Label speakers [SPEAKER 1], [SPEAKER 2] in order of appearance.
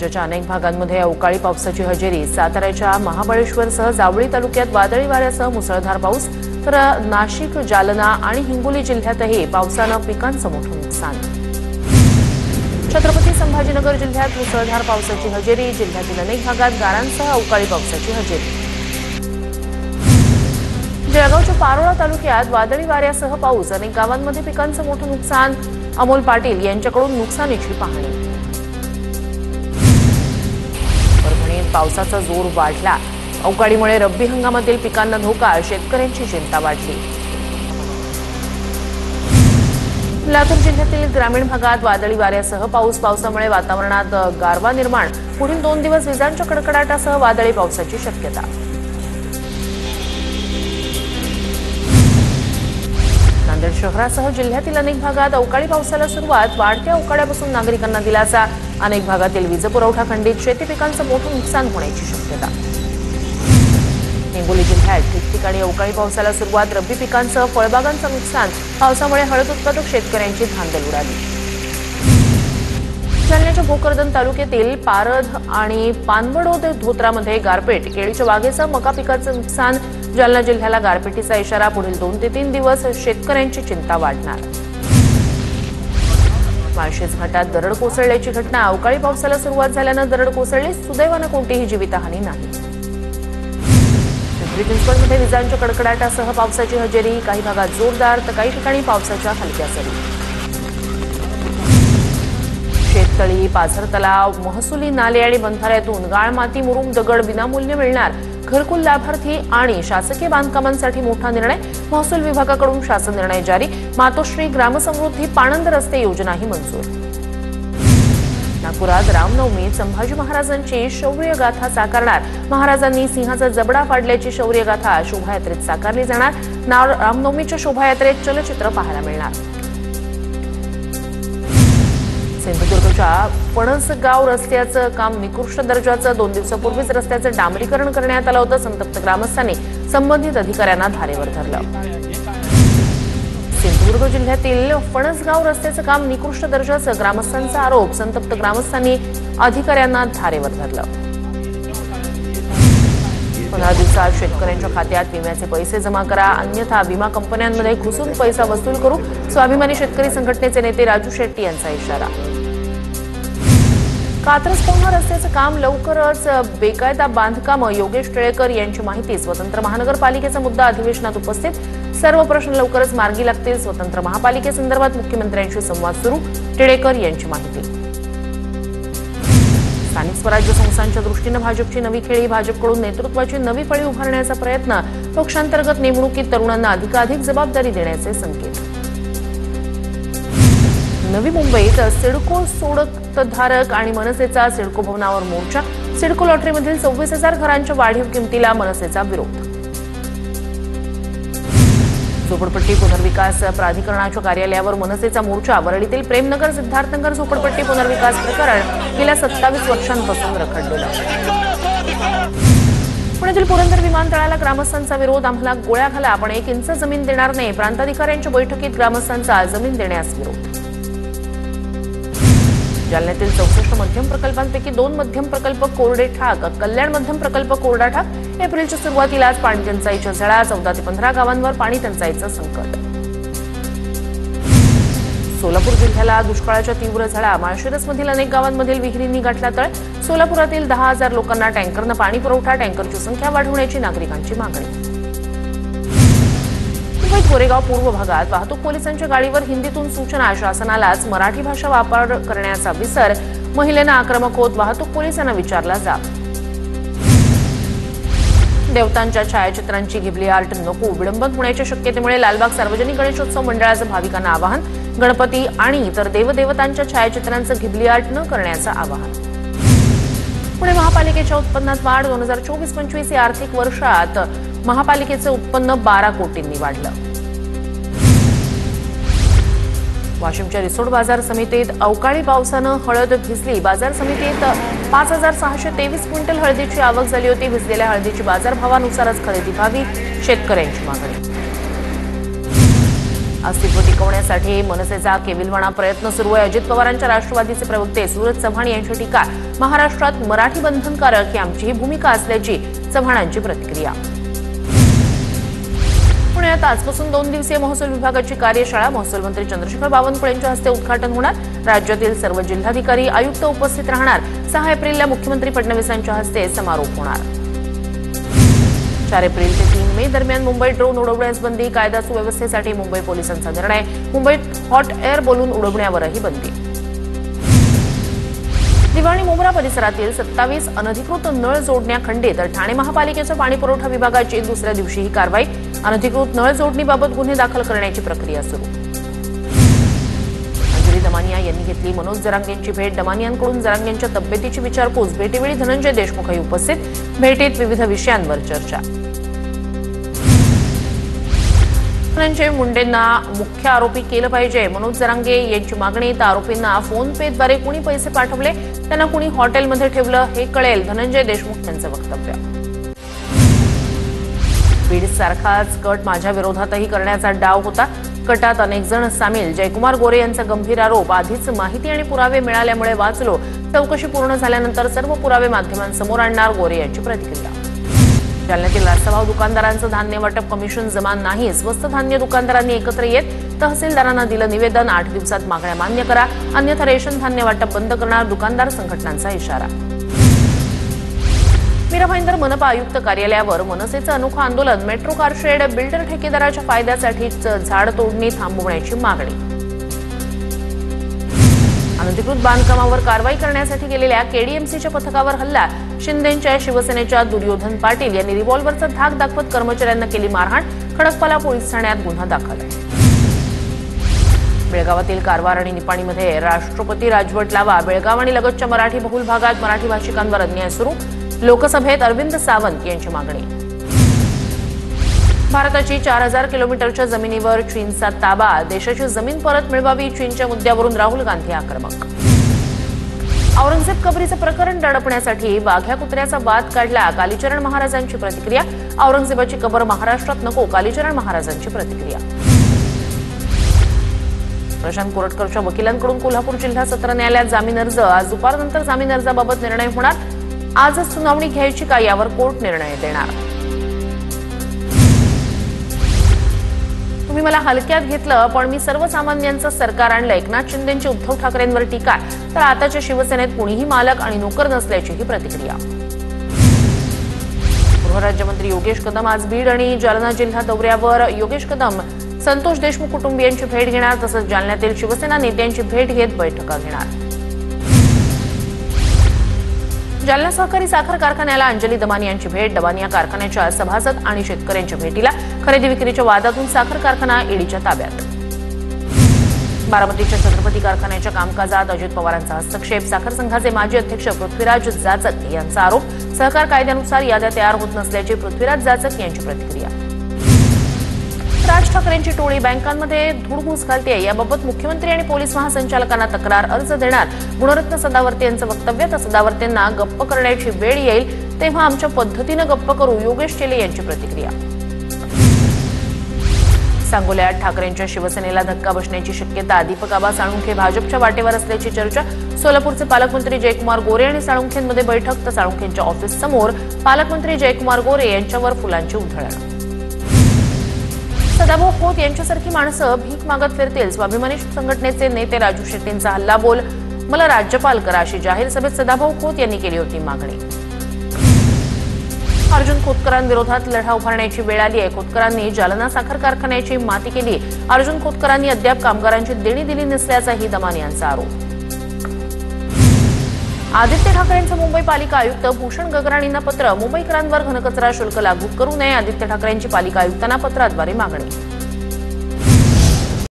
[SPEAKER 1] राज्याच्या अनेक भागांमध्ये अवकाळी पावसाची हजेरी। साताऱ्याच्या महाबळेश्वरसह जावळी तालुक्यात वादळी वाऱ्यासह मुसळधार पाऊस, तर नाशिक, जालना आणि हिंगोली जिल्ह्यातही पावसानं पिकांचं मोठं नुकसान। छत्रपती संभाजीनगर जिल्ह्यात मुसळधार पावसाची हजेरी। जिल्ह्यातील अनेक भागात गारांसह अवकाळी पावसाची हजेरी। जळगावच्या पारोळा तालुक्यात वादळी वाऱ्यासह पाऊस, अनेक गावांमध्ये पिकांचं मोठं नुकसान। अमोल पाटील यांच्याकडून नुकसानीची पाहणी। परभणीत पावसाचा जोर वाढला। अवकाळीमुळे रब्बी हंगामातील पिकांना धोका, शेतकऱ्यांची चिंता वाढली। लातूर जिल्ह्यातील ग्रामीण भागात वादळी वाऱ्यासह पावसामुळे वातावरणात गारवा निर्माण। पुढील 2 दिवस विजांच्या कडकडाटासह वादळी पावसाची शक्यता। नांदेड शहरासह जिल्ह्यातील अनेक भागात अवकाळी पावसाला सुरुवात। वाढत्या अवकाळ्यापासून नागरिकांना दिलासा। अनेक भागातील वीज पुरवठा खंडित, शेती पिकांचं मोठं नुकसान होण्याची शक्यता। हिंगोली जिल्ह्यात ठिकठिकाणी अवकाळी पावसाला सुरुवात। रब्बी पिकांसह फळबागांचं नुकसान। पावसामुळे हळद उत्पादक शेतकऱ्यांची धांदल उडाली। जालन्याच्या भोकरदन तालुक्यातील पारध आणि पानवडोद धोत्रामध्ये गारपीट। केळीच्या बागेसह मका पिकाचं नुकसान। जालना जिल्ह्याला गारपिटीचा इशारा। पुढील 2 ते 3 दिवस शेतकऱ्यांची चिंता वाढणार। माळशेज घाटात दरड कोसळल्याची घटना। अवकाळी पावसाला सुरुवात झाल्यानं दरड कोसळली। सुदैवानं कोणतीही जीवितहानी नाही। पिंपरी चिंचवडमध्ये विजांच्या कडकडाटासह पावसाची हजेरी। काही भागात जोरदार तर काही ठिकाणी पावसाच्या हलक्या सरी। शेततळी, पाझर तलाव, महसुली नाले आणि बंधाऱ्यातून गाळ, माती, मुरुम, दगड विनामूल्य मिळणार। घरकुल लाभार्थी आणि शासकीय बांधकामांसाठी मोठा निर्णय। महसूल विभागाकडून शासन निर्णय जारी। मातोश्री ग्रामसमृद्धी पाणंद रस्ते योजनाही मंजूर। नागपुरात रामनवमीत संभाजी महाराजांची शौर्य गाथा साकारणार। महाराजांनी सिंहाचा जबडा फाडल्याची शौर्य गाथा शोभायात्रेत साकारली जाणार। रामनवमीच्या शोभायात्रेत चलचित्र पाहायला मिळणार। सिंधुदुर्गच्या फणसगाव रस्त्याचं काम निकृष्ट दर्जाचं। 2 दिवसापूर्वीच रस्त्याचं डांबरीकरण करण्यात आलं होतं। संतप्त ग्रामस्थांनी संबंधित अधिकाऱ्यांना धारेवर धरलं। सिंधुदुर्ग जिल्ह्यातील फणसगाव रस्त्याचं काम निकृष्ट दर्जाचं, ग्रामस्थांचा आरोप। संतप्त ग्रामस्थांनी अधिकाऱ्यांना धारेवर धरलं। 15 दिवसात शेतकऱ्यांच्या खात्यात विम्याचे पैसे जमा करा, अन्यथा विमा कंपन्यांमध्ये घुसून पैसा वसूल करू। स्वाभिमानी शेतकरी संघटनेचे नेते राजू शेट्टी यांचा इशारा। कात्रज पवना रस्त्याचं काम लवकरच, बेकायदा बांधकाम। योगेश टिळेकर यांची माहिती। स्वतंत्र महानगरपालिकेचा मुद्दा अधिवेशनात उपस्थित। सर्व प्रश्न लवकरच मार्गी लागतील। स्वतंत्र महापालिकेसंदर्भात मुख्यमंत्र्यांशी संवाद सुरू। टिळेकर यांची माहिती। स्थानिक स्वराज्य संस्थांच्या दृष्टीनं भाजपची नवी खेळी। भाजपकडून नेतृत्वाची नवी फळी उभारण्याचा प्रयत्न। पक्षांतर्गत नेमणुकीत तरुणांना अधिकाधिक जबाबदारी देण्याचे संकेत। नवी मुंबईत सिडको सोडतधारक आणि मनसेचा सिडको भवनावर मोर्चा। सिडको लॉटरीमधील 26,000 घरांच्या वाढीव किमतीला मनसेचा विरोध। झोपडपट्टी पुनर्विकास प्राधिकरणाच्या कार्यालयावर मनसेचा मोर्चा। वरळीतील प्रेमनगर सिद्धार्थनगर झोपडपट्टी पुनर्विकास प्रकरण गेल्या 27 वर्षांपासून रखडलेलं। पुण्यातील पुरंदर विमानतळाला ग्रामस्थांचा विरोध। आम्हाला गोळ्या घाला, आपण 1 इंच जमीन देणार नाही। प्रांताधिकाऱ्यांच्या बैठकीत ग्रामस्थांचा जमीन देण्यास विरोध। जालन्यातील 64 मध्यम प्रकल्पांपैकी 2 मध्यम प्रकल्प कोरडे ठाक। कल्याण मध्यम प्रकल्प कोरडा ठाक। एप्रिलच्या सुरुवातीलाच पाणी टंचाईच्या झळा। 14 ते 15 गावांवर पाणी टंचाईचं संकट। सोलापूर जिल्ह्याला दुष्काळाच्या तीव्र झळा। माळशिरसमधील अनेक गावांमधील विहिरींनी गाठला तळ। सोलापुरातील 10,000 लोकांना टँकरनं पाणी पुरवठा। टँकरची संख्या वाढवण्याची नागरिकांची मागणी। मुंबईत गोरेगाव पूर्व भागात वाहतूक पोलिसांच्या गाडीवर हिंदीतून सूचना। शासनालाच मराठी भाषा वापर करण्याचा विसर। महिलेनं आक्रमक होत वाहतूक पोलिसांना विचारला जाब। देवतांच्या छायाचित्रांची घिबली आर्ट नको। विडंबन होण्याच्या शक्यतेमुळे लालबाग सार्वजनिक गणेशोत्सव मंडळाचं भाविकांना आवाहन। गणपती आणि इतर देवदेवतांच्या छायाचित्रांचं घिबली आर्ट न करण्याचं आवाहन। पुणे महापालिकेच्या उत्पन्नात वाढ। 2024-25 या आर्थिक वर्षात महापालिकेचं उत्पन्न 12 कोटींनी वाढलं। वाशिमच्या रिसोड बाजार समितीत अवकाळी पावसानं हळद भिजली। बाजार समितीत 5,623 क्विंटल हळदीची आवक झाली होती। भिजलेल्या हळदीची बाजारभावानुसारच खरेदी व्हावी, शेतकऱ्यांची मागणी। अस्तित्व टिकवण्यासाठी मनसेचा केविलवाणा प्रयत्न सुरू आहे. अजित पवारांच्या राष्ट्रवादीचे प्रवक्ते सूरज चव्हाण यांची टीका. महाराष्ट्रात मराठी बंधनकारक ही आमची ही भूमिका असल्याची चव्हाणांची प्रतिक्रिया. पुण्यात आजपासून 2 दिवसीय महसूल विभागाची कार्यशाळा महसूल मंत्री चंद्रशेखर बावनकुळे यांच्या हस्ते उद्घाटन होणार. राज्यातील सर्व जिल्हाधिकारी आयुक्त उपस्थित राहणार. 6 एप्रिलला मुख्यमंत्री फडणवीसांच्या हस्ते समारोप होणार. 4 एप्रिल ते 3 मे दरम्यान मुंबईत ड्रोन उडवण्यास बंदी. कायदा सुव्यवस्थेसाठी मुंबई पोलिसांचा निर्णय. मुंबईत हॉट एअर बलून उडवण्यावरही बंदी. दिवाणी मोगरा परिसरातील 27 अनधिकृत नळ जोडण्या खंडित. ठाणे महापालिकेच्या पाणीपुरवठा विभागाची दुसऱ्या दिवशी ही कारवाई. अनधिकृत नळ जोडणीबाबत गुन्हे दाखल करण्याची प्रक्रिया सुरू. अंजली दमानिया यांनी घेतली मनोज जरांगेंची भेट. दमानियांकडून जरांगेंच्या तब्येतीची विचारपूस. भेटीवेळी धनंजय देशमुखही उपस्थित. भेटीत विविध विषयांवर चर्चा. धनंजय मुंडेंना मुख्य आरोपी केलं पाहिजे. मनोज जरांगे यांची मागणी. तर आरोपींना फोन पेद्वारे कुणी पैसे पाठवले, त्यांना कुणी हॉटेलमध्ये ठेवलं हे कळेल. धनंजय देशमुख यांचं वक्तव्य. बीड सारखाच कट माझ्या विरोधातही करण्याचा डाव होता. कटात अनेक जण सामील. जयकुमार गोरे यांचा गंभीर आरोप. आधीच माहिती आणि पुरावे मिळाल्यामुळे वाचलो. चौकशी पूर्ण झाल्यानंतर सर्व पुरावे माध्यमांसमोर आणणार. गोरे यांची प्रतिक्रिया. जालन्यातील रास्तभाव दुकानदारांचं धान्य वाटप कमिशन जमा नाही. स्वस्त धान्य दुकानदारांनी एकत्र येत तहसीलदारांना दिलं निवेदन. 8 दिवसात मागण्या मान्य करा, अन्यथा रेशन धान्य वाटप बंद करणार. दुकानदार संघटनांचा इशारा. मीरा भाईंदर मनपा आयुक्त कार्यालयावर मनसेचं अनोखं आंदोलन. मेट्रो कारशेड बिल्डर ठेकेदाराच्या फायद्यासाठीच झाड तोडणी थांबवण्याची मागणी. अनधिकृत बांधकामावर कारवाई करण्यासाठी गेलेल्या केडीएमसीच्या पथकावर हल्ला. शिंदेच्या शिवसेनेच्या दुर्योधन पाटील यांनी रिव्हॉल्व्हरचा धाक दाखवत कर्मचाऱ्यांना केली मारहाण. खडकपाला पोलीस ठाण्यात गुन्हा दाखल. बेळगावातील कारवार आणि निपाणीमध्ये राष्ट्रपती राजवट लावा. बेळगाव आणि लगतच्या मराठी बहुल भागात मराठी भाषिकांवर अन्याय सुरू. लोकसभेत अरविंद सावंत यांची मागणी. भारताची 4000 किलोमीटरच्या जमिनीवर चीनचा ताबा. देशाची जमीन परत मिळवावी. चीनच्या मुद्द्यावरून राहुल गांधी आक्रमक. औरंगजेब कबरीचं प्रकरण दडपण्यासाठी वाघ्या कुत्र्याचा वाद काढला. कालीचरण महाराजांची प्रतिक्रिया. औरंगजेबाची कबर महाराष्ट्रात नको. कालीचरण महाराजांची प्रतिक्रिया. प्रशांत कोरटकरच्या वकिलांकडून कोल्हापूर जिल्हा सत्र न्यायालयात जामीन अर्ज. आज दुपारनंतर जामीन अर्जाबाबत निर्णय होणार. आजच सुनावणी घ्यायची का यावर कोर्ट निर्णय देणार. तुम्ही मला हलक्यात घेतलं, पण मी सर्वसामान्यांचं सरकार आणलं. एकनाथ शिंदेंची उद्धव ठाकरेंवर टीका. तर आताच्या शिवसेनेत कुणीही मालक आणि नोकर नसल्याचीही प्रतिक्रिया. गृहराज्यमंत्री योगेश कदम आज बीड आणि जालना जिल्हा दौऱ्यावर. योगेश कदम संतोष देशमुख कुटुंबियांची भेट घेणार. तसंच जालन्यातील शिवसेना नेत्यांची भेट घेत बैठका घेणार. जालना सहकारी साखर कारखान्याला अंजली दमानियांची भेट. दमानिया कारखान्याच्या सभासद आणि शेतकऱ्यांच्या भेटीला. खरेदी विक्रीच्या वादातून साखर कारखाना ईडीच्या ताब्यात. बारामतीच्या छत्रपती कारखान्याच्या कामकाजात अजित पवारांचा हस्तक्षेप. साखर संघाचे माजी अध्यक्ष पृथ्वीराज जाचक यांचा आरोप. सहकार कायद्यानुसार याद्या तयार होत नसल्याची पृथ्वीराज जाचक यांची प्रतिक्रिया. राज ठाकरेंची टोळी बँकांमध्ये धुडघूस घालते. याबाबत मुख्यमंत्री आणि पोलीस महासंचालकांना तक्रार अर्ज देणार. गुणरत्न सदावर्ते यांचं वक्तव्य. तर सदावर्तेंना गप्प करण्याची वेळ येईल तेव्हा आमच्या पद्धतीनं गप्प करू. योगेश चेले यांची प्रतिक्रिया. सांगोल्यात ठाकरेंच्या शिवसेनेला धक्का बसण्याची शक्यता. दीपक आबा साळुंखे भाजपच्या वाटेवर असल्याची चर्चा. सोलापूरचे पालकमंत्री जयकुमार गोरे आणि साळुंखेंमध्ये बैठक. तर साळुंखेंच्या ऑफिस समोर पालकमंत्री जयकुमार गोरे यांच्यावर फुलांची उधळण. सदाभाऊ खोत यांच्यासारखी माणसं भीक मागत फिरतील. स्वाभिमानी संघटनेचे नेते राजू शेट्टींचा हल्लाबोल. मला राज्यपाल करा अशी जाहीर सभेत सदाभाऊ खोत यांनी केली होती मागणी. अर्जुन खोतकरांविरोधात लढा उभारण्याची वेळ आली आहे. खोतकरांनी जालना साखर कारखान्याची माती केली. अर्जुन खोतकरांनी अद्याप कामगारांची देणी दिली नसल्याचाही दमानियांचा आरोप. आदित्य ठाकरेंचं मुंबई पालिका आयुक्त भूषण गगराणींना पत्र. मुंबईकरांवर घनकचरा शुल्क लागू करू नये. आदित्य ठाकरेंची पालिका आयुक्तांना पत्राद्वारे मागणी.